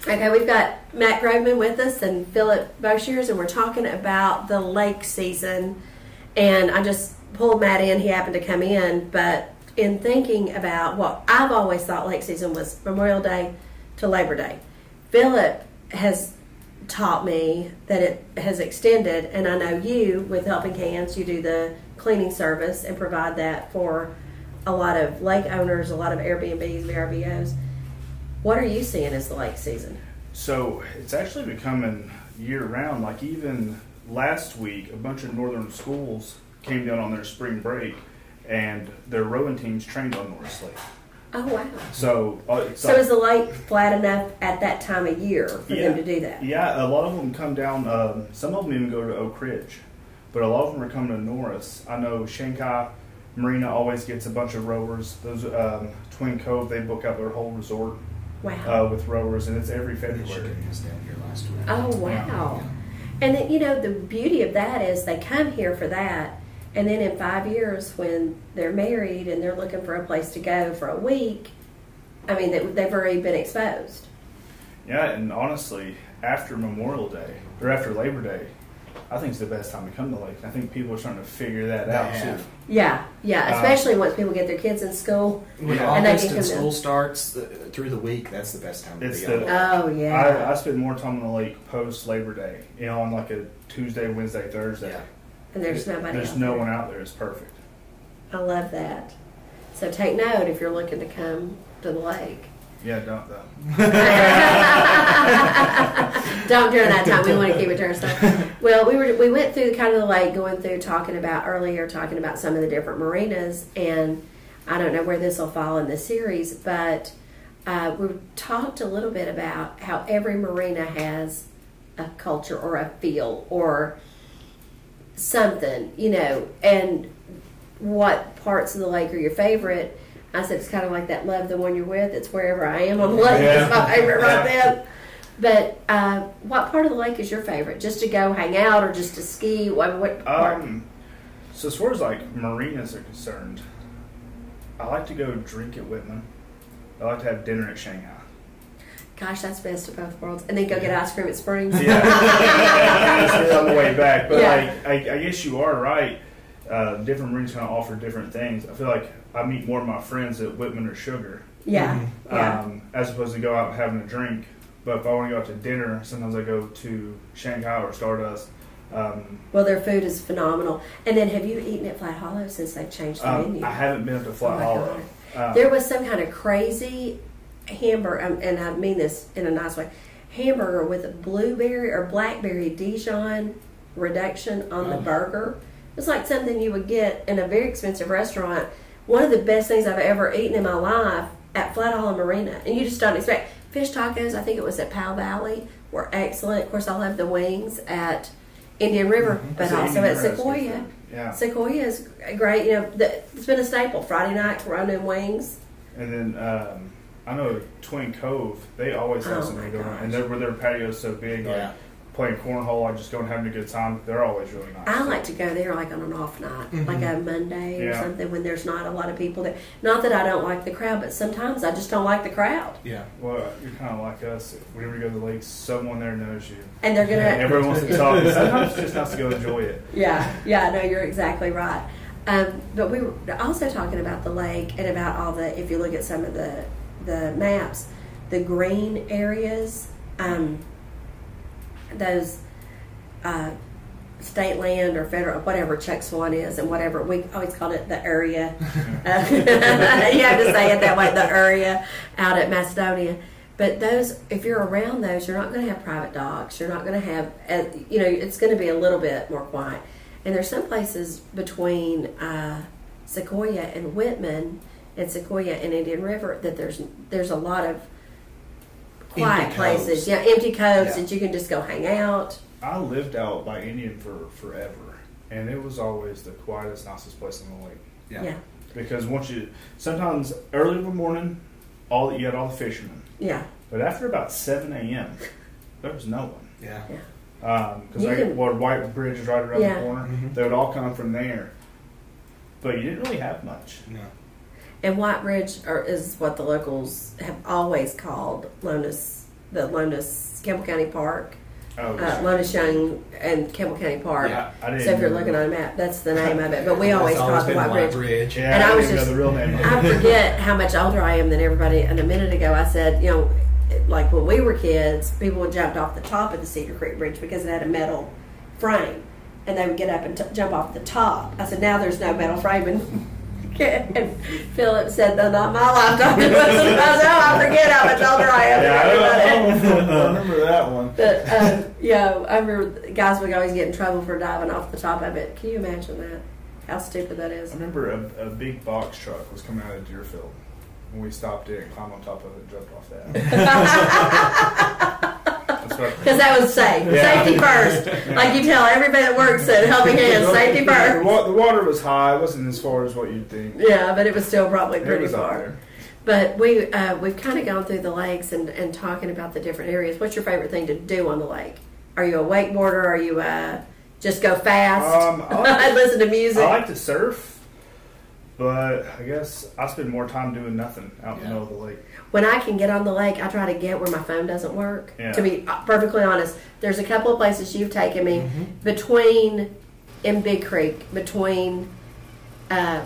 Okay, we've got Matt Grodeman with us and Phillip Boshears, and we're talking about the lake season. And I just pulled Matt in. He happened to come in. But in thinking about what I've always thought lake season was Memorial Day to Labor Day, Phillip has taught me that it has extended. And I know you, with Helping Hands, you do the cleaning service and provide that for a lot of lake owners, a lot of Airbnbs, VRBOs. What are you seeing as the lake season? So it's actually becoming year-round. Like even last week, a bunch of northern schools came down on their spring break, and their rowing teams trained on Norris Lake. Oh, wow. So is the lake flat enough at that time of year for them to do that? Yeah, a lot of them come down. Some of them even go to Oak Ridge, but a lot of them are coming to Norris. I know Shanghai Marina always gets a bunch of rowers. Those Twin Cove, they book out their whole resort. Wow. With rowers, and it's every February. Michigan was down here last week. Oh, wow. Yeah. And then, you know, the beauty of that is they come here for that, and then in 5 years when they're married and they're looking for a place to go for a week, I mean, they've already been exposed. Yeah, and honestly, after Memorial Day, or after Labor Day, I think it's the best time to come to the lake. I think people are starting to figure that out, too. Yeah, especially once people get their kids in school. When August and school starts through the week, that's the best time to be on the lake. Oh, yeah. I spend more time on the lake post-Labor Day, you know, on like a Tuesday, Wednesday, Thursday. Yeah. And there's nobody There's no one out there. It's perfect. I love that. So take note if you're looking to come to the lake. Yeah, don't though. Don't during that time. We want to keep it to ourselves. Well, we went through kind of the lake, going through talking about some of the different marinas, and I don't know where this will fall in the series, but we talked a little bit about how every marina has a culture or a feel or something, you know, and what parts of the lake are your favorite. I said it's kind of like that love the one you're with. It's wherever I am on the lake. It's my favorite right then. But what part of the lake is your favorite? Just to go hang out or just to ski? What part? So as far as like marinas are concerned, I like to go drink at Whitman. I like to have dinner at Shanghai. Gosh, that's best of both worlds. And then go get ice cream at Springs. Yeah. That's on the way back. But I guess you are right. Different marinas kind of offer different things. I feel like I meet more of my friends at Whitman or Sugar. Yeah. As opposed to go out and having a drink. But if I want to go out to dinner, sometimes I go to Shanghai or Stardust. Well, their food is phenomenal. And then have you eaten at Flat Hollow since they've changed the menu? I haven't been to Flat Hollow. There was some kind of crazy hamburger, and I mean this in a nice way, hamburger with a blueberry or blackberry Dijon reduction on the burger. It's like something you would get in a very expensive restaurant. One of the best things I've ever eaten in my life at Flat Hollow Marina. And you just don't expect. Fish tacos, I think it was at Powell Valley, were excellent. Of course, I'll have the wings at Indian River, but also at Sequoia. Yeah. Sequoia is great. You know, it's been a staple. Friday night, Corona and wings. And then I know Twin Cove, they always have something going on. And their patio is so big. Yeah. Like, playing cornhole, I just go and having a good time. They're always really nice. I like to go there like on an off night, like a Monday or something when there's not a lot of people there. Not that I don't like the crowd, but sometimes I just don't like the crowd. Yeah. Well, you're kind of like us. Whenever you go to the lakes, someone there knows you. And they're going to... Everyone wants to talk. Sometimes it's just nice to go enjoy it. Yeah, no, you're exactly right. But we were also talking about the lake and about all the, if you look at some of the maps, the green areas, those state land or federal, whatever Chuck Swan is, and whatever, we always called it the area. You have to say it that way, the area out at Macedonia. But those, if you're around those, you're not going to have private dogs. You're not going to have, it's going to be a little bit more quiet. And there's some places between Sequoia and Whitman and Sequoia and Indian River that there's a lot of quiet empty places. coves. Yeah, empty coves that you can just go hang out. I lived out by Indian for forever, and it was always the quietest, nicest place on the lake. Yeah. Because sometimes early in the morning, you had all the fishermen. Yeah. But after about 7 a.m., there was no one. Yeah. Because White Bridge is right around the corner. Mm-hmm. They would all come from there. But you didn't really have much. No. And White Bridge is what the locals have always called Lona's the Lowndes, Campbell County Park. Oh, Lowndes Young and Campbell County Park. Yeah, I didn't so if you're know looking that. on a map, that's the name of it. But we always call it the White Bridge. Yeah, and I was didn't just know the real name. I forget how much older I am than everybody. And a minute ago, I said, you know, like when we were kids, people would jump off the top of the Cedar Creek Bridge because it had a metal frame, and they would get up and jump off the top. I said, now there's no metal frame, and Phillip said, no, not my lifetime. I said, oh, I forget how much older I am. I remember that one. But yeah, I remember guys would always get in trouble for diving off the top of it. Can you imagine that? How stupid that is. I remember a big box truck was coming out of Deerfield. When we stopped it and climbed on top of it and jumped off that. Because that was safe. Yeah. Safety first. Like you tell everybody that works at Helping Hands, safety first. The water was high. It wasn't as far as what you'd think. Yeah, but it was still probably pretty was up far. there. But we've kind of gone through the lakes and talking about the different areas. What's your favorite thing to do on the lake? Are you a wakeboarder? Are you just go fast? I listen to music. I like to surf. But I guess I spend more time doing nothing out in the middle of the lake. When I can get on the lake, I try to get where my phone doesn't work. Yeah. To be perfectly honest, there's a couple of places you've taken me in Big Creek, between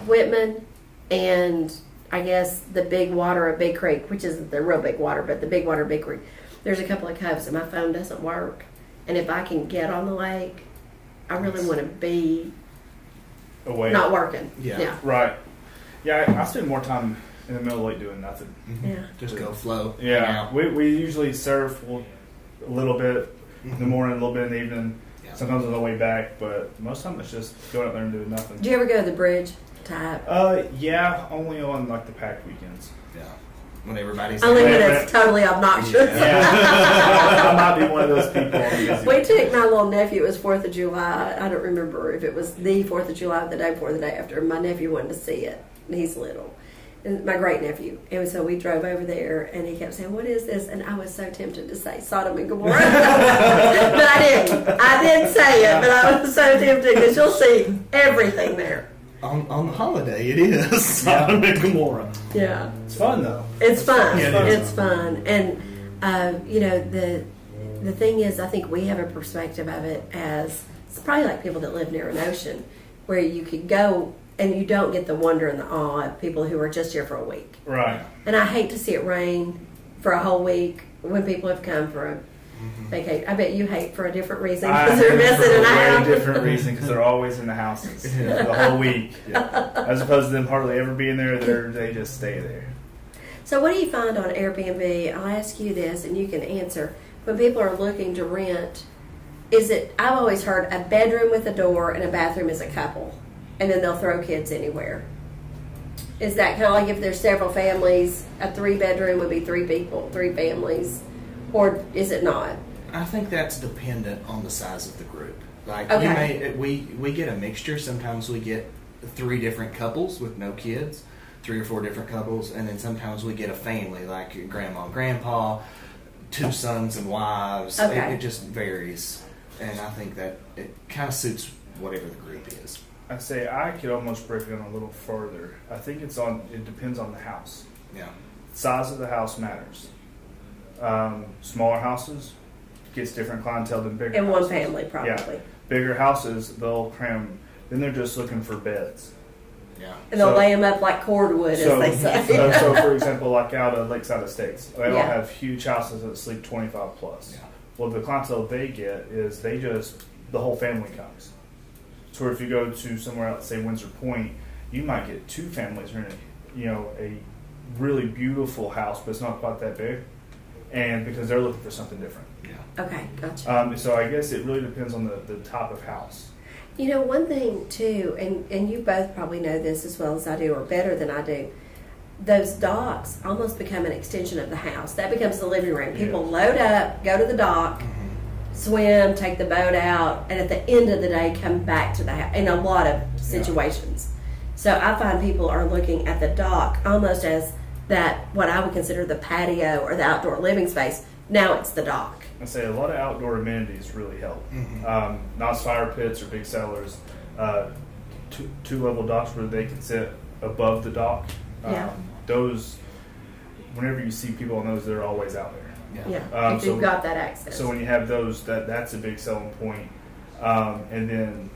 Whitman and I guess the big water of Big Creek, which isn't the real big water, but the big water of Big Creek. There's a couple of coves and my phone doesn't work. And if I can get on the lake, I really want to be away. Not working. Yeah. Right. Yeah, I spend more time in the middle of the lake doing nothing. Yeah. Just go flow. Yeah. We usually surf a little bit in the morning, a little bit in the evening. Yeah. Sometimes on the way back, but most of the time it's just going out there and doing nothing. Do you ever go to the bridge type? Yeah, only on like the packed weekends. Yeah. When everybody's only when it's totally obnoxious. I might be one of those people. We took my little nephew. It was 4th of July. I don't remember if it was the 4th of July or the day before, the day after. My nephew wanted to see it. And he's little. And my great nephew. And so we drove over there, and he kept saying, "What is this?" And I was so tempted to say Sodom and Gomorrah. But I didn't. I didn't say it, but I was so tempted because you'll see everything there. On the holiday, it is Sodom and Gomorrah. Yeah. It's fun, though. It's fun. Yeah, it's fun. And, you know, the thing is, I think we have a perspective of it as, it's probably like people that live near an ocean, where you could go and you don't get the wonder and the awe of people who are just here for a week. Right. And I hate to see it rain for a whole week when people have come for a vacation. I bet you hate for a different reason because they're missing an hour. A very different reason because they're always in the houses the whole week. Yeah. As opposed to them hardly ever being there, they just stay there. So what do you find on Airbnb? I'll ask you this and you can answer. When people are looking to rent, is it, I've always heard a bedroom with a door and a bathroom is a couple. And then they'll throw kids anywhere. Is that kind of like if there's several families, a 3-bedroom would be 3 people, 3 families? Or is it not? I think that's dependent on the size of the group. Like okay. we get a mixture. Sometimes we get 3 different couples with no kids, 3 or 4 different couples, and then sometimes we get a family like your grandma and grandpa, 2 sons and wives. Okay. It just varies, and I think that it kind of suits whatever the group is. I'd say I could almost break it down a little further. I think it depends on the house. Yeah. Size of the house matters. Smaller houses gets different clientele than bigger in houses. One family, probably. Yeah. Bigger houses, they'll cram. Then they're just looking for beds. Yeah. And they'll lay them up like cordwood, as they say. So, for example, like out of Lakeside Estates, they all have huge houses that sleep 25 plus. Yeah. Well, the clientele they get is the whole family comes. So if you go to somewhere else, say Windsor Point, you might get 2 families renting, a really beautiful house, but it's not quite that big, and because they're looking for something different. Yeah. Okay, gotcha. So I guess it really depends on the type of house. You know, one thing too, and you both probably know this as well as I do, or better than I do. Those docks almost become an extension of the house. That becomes the living room. People load up, go to the dock, swim, take the boat out, and at the end of the day come back to the house in a lot of situations. So I find people are looking at the dock almost as that, what I would consider the patio or the outdoor living space. Now it's the dock. I say a lot of outdoor amenities really help. Nice fire pits or big cellars, 2-level docks where they can sit above the dock. Those, whenever you see people on those, they're always out there. Yeah, if you've got that access. So when you have those, that's a big selling point. And then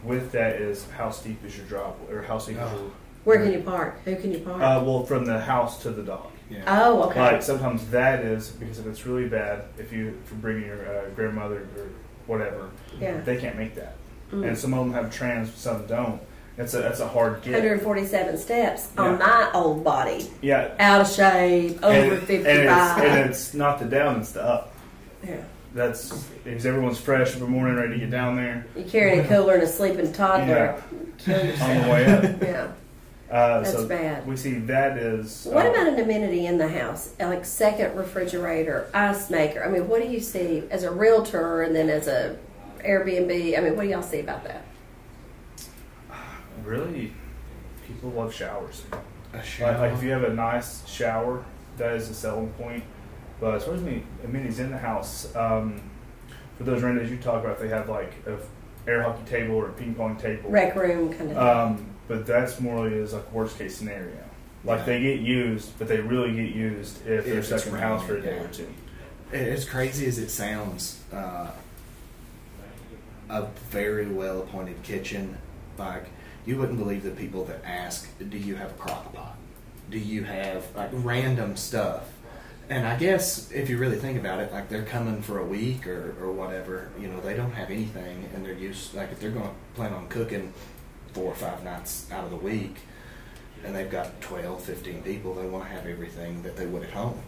with that is how steep is your drop, or how steep is your... Where can you park? Who can you park? Well, from the house to the dock. Yeah. Oh, okay. Like sometimes that is, because if it's really bad, if you're bringing your grandmother or whatever, they can't make that. And some of them have trams, some don't. That's a hard get. 147 steps on my old body. Yeah. Out of shape, over 55. And it's not the down, it's the up. Yeah. That's because everyone's fresh every morning, ready to get down there. You're carrying a cooler and a sleeping toddler. On the way up. Yeah. That's so bad. We see that is... What about an amenity in the house? Like second refrigerator, ice maker? I mean, what do you see as a realtor and then as a Airbnb? I mean, what do y'all see about that? Really, people love showers. A shower. Like if you have a nice shower, that is a selling point. But as far as amenities in the house, for those renters you talk about, they have like a air hockey table or a ping pong table. Rec room kind of thing. But that's more is like worst case scenario. Like they get used, but they really get used if they're stuck in the house for a day or two. As crazy as it sounds, a very well appointed kitchen, like you wouldn't believe the people that ask, do you have a crock pot? Do you have like random stuff? And I guess if you really think about it, like they're coming for a week or whatever, you know, they don't have anything, and they're used, like if they're going to plan on cooking 4 or 5 nights out of the week, and they've got 12, 15 people, they want to have everything that they would at home.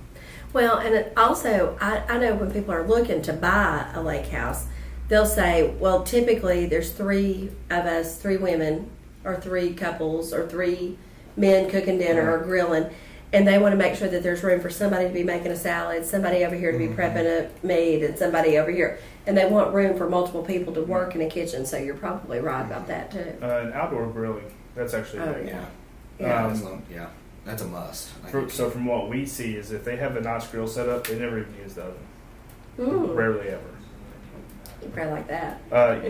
Well, and also, I know when people are looking to buy a lake house, they'll say, well, typically there's 3 of us, 3 women, or 3 couples, or 3 men cooking dinner or grilling, and they want to make sure that there's room for somebody to be making a salad, somebody over here to be prepping a meat, and somebody over here. And they want room for multiple people to work in a kitchen, so you're probably right about that, too. And outdoor grilling, that's actually big. That's a must. So from what we see is if they have a nice grill set up, they never even use the oven. Rarely ever. You probably like that. But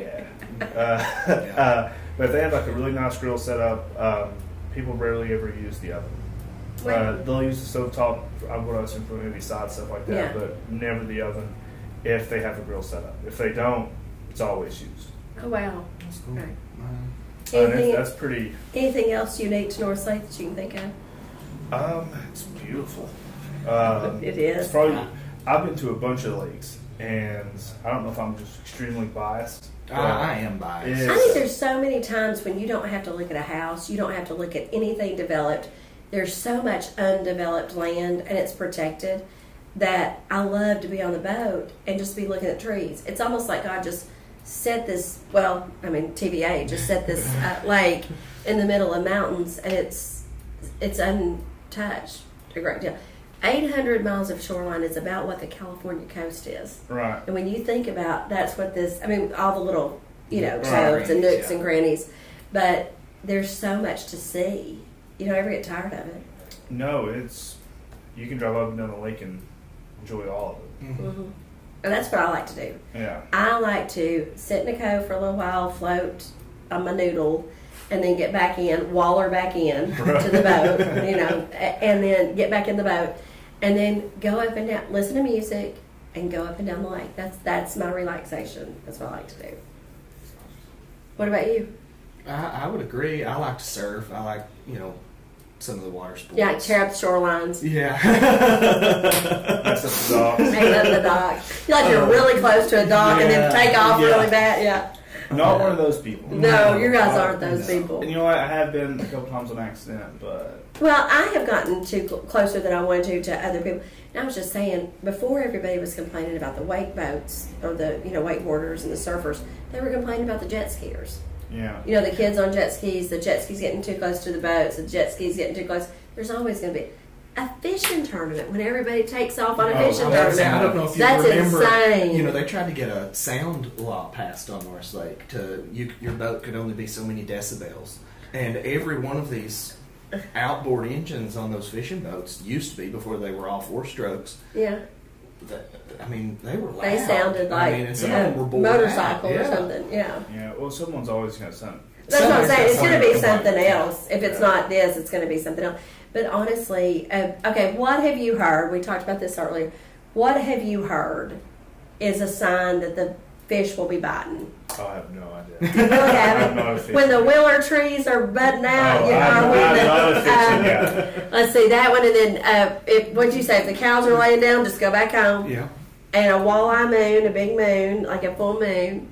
if they have like a really nice grill set up, people rarely ever use the oven. They'll use the stovetop, I would assume, for maybe side stuff like that, but never the oven if they have a grill set up. If they don't, it's always used. Oh, wow. That's cool. Okay. That's pretty... Anything else unique to North Lake that you can think of? It's beautiful. It is. It's probably, I've been to a bunch of lakes, and I don't know if I'm just extremely biased. I am biased. I think there's so many times when you don't have to look at a house, you don't have to look at anything developed. There's so much undeveloped land, and it's protected, that I love to be on the boat and just be looking at trees. It's almost like God just set this, TVA, just set this lake in the middle of mountains, and it's untouched. A great deal. 800 miles of shoreline is about what the California coast is. Right. And when you think about, that's what all the little, coves and nooks and crannies, but there's so much to see. You don't ever get tired of it. No, you can drive up and down the lake and enjoy all of it. And that's what I like to do. Yeah. I like to sit in a cove for a little while, float on my noodle, and then get back in, waller back in to the boat, and then get back in the boat, and then go up and down, listen to music, and go up and down the lake. That's my relaxation. That's what I like to do. What about you? I would agree. I like to surf. I like, some of the water sports. Yeah, tear up the shorelines. Yeah. That's up the dock. Make up the dock. You like you're really close to a dock and then take off really bad. Yeah. Not one of those people. No, you guys aren't those people. And you know what? I have been a couple times on accident, but... Well, I have gotten closer than I wanted to other people. And I was just saying, before everybody was complaining about the wake boats or the wakeboarders and the surfers, they were complaining about the jet skiers. Yeah. The kids on jet skis, the jet skis getting too close to the boats, the jet skis getting too close. There's always going to be a fishing tournament when everybody takes off on a fishing tournament. I don't know if you That's remember. Insane. They tried to get a sound law passed on Norris Lake your boat could only be so many decibels, and every one of these outboard engines on those fishing boats used to be, before they were all 4 strokes. Yeah. They were loud. They sounded like and some of them were motorcycle or something. Yeah. Yeah. Well, someone's always got something. That's what I'm saying. It's going to be something else. If it's not it's going to be something else. But honestly, okay, what have you heard? We talked about this earlier. what have you heard is a sign that the fish will be biting? Oh, I have no idea. You really haven't? When the willow trees are budding out, let's see that one, and then what'd you say? If the cows are laying down, just go back home. Yeah. And a walleye moon, a big moon, like a full moon.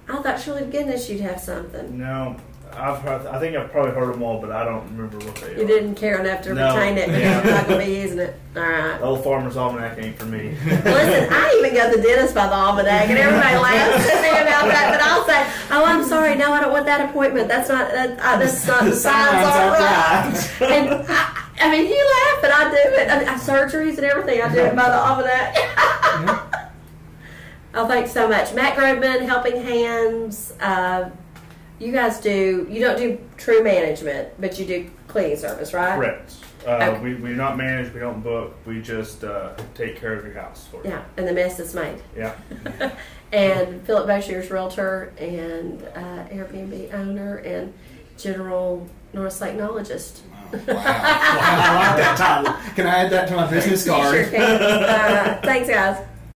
I thought, surely to goodness, you'd have something. No, I think I've probably heard them all, but I don't remember what they are. You didn't care enough to retain it because you're not going to be using it. All right. The old Farmer's Almanac ain't for me. Listen, I even go to the dentist by the almanac, and everybody laughs at me about that. But I'll say, "Oh, I'm sorry, no, I don't want that appointment. That's not the signs aren't right." And I mean, you laugh, but I do it. I mean, surgeries and everything, I do it by the almanac. Oh, thanks so much, Matt Grodeman, Helping Hands. You guys you don't do true management, but you do cleaning service, right? Correct. Okay. We do not manage, we don't book, we just take care of your house for you. Yeah, and the mess that's made. Yeah. And Phillip Boshears, realtor and Airbnb owner and general Norris technologist. Wow. I like that title. Can I add that to my business card? You sure can. Thanks, guys.